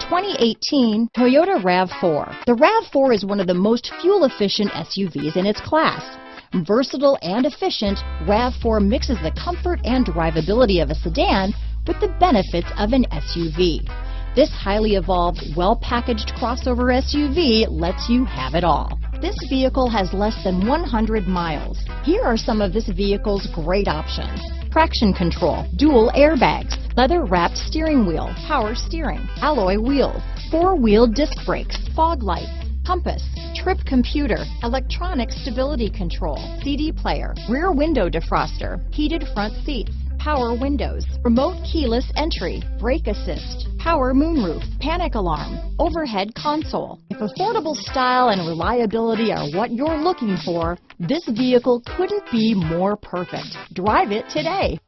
2018 Toyota RAV4. The RAV4 is one of the most fuel-efficient SUVs in its class. Versatile and efficient, RAV4 mixes the comfort and drivability of a sedan with the benefits of an SUV. This highly evolved, well-packaged crossover SUV lets you have it all. This vehicle has less than 100 miles. Here are some of this vehicle's great options: traction control, dual airbags, leather-wrapped steering wheel, power steering, alloy wheels, four-wheel disc brakes, fog lights, compass, trip computer, electronic stability control, CD player, rear window defroster, heated front seats, power windows, remote keyless entry, brake assist, power moonroof, panic alarm, overhead console. If affordable style and reliability are what you're looking for, this vehicle couldn't be more perfect. Drive it today.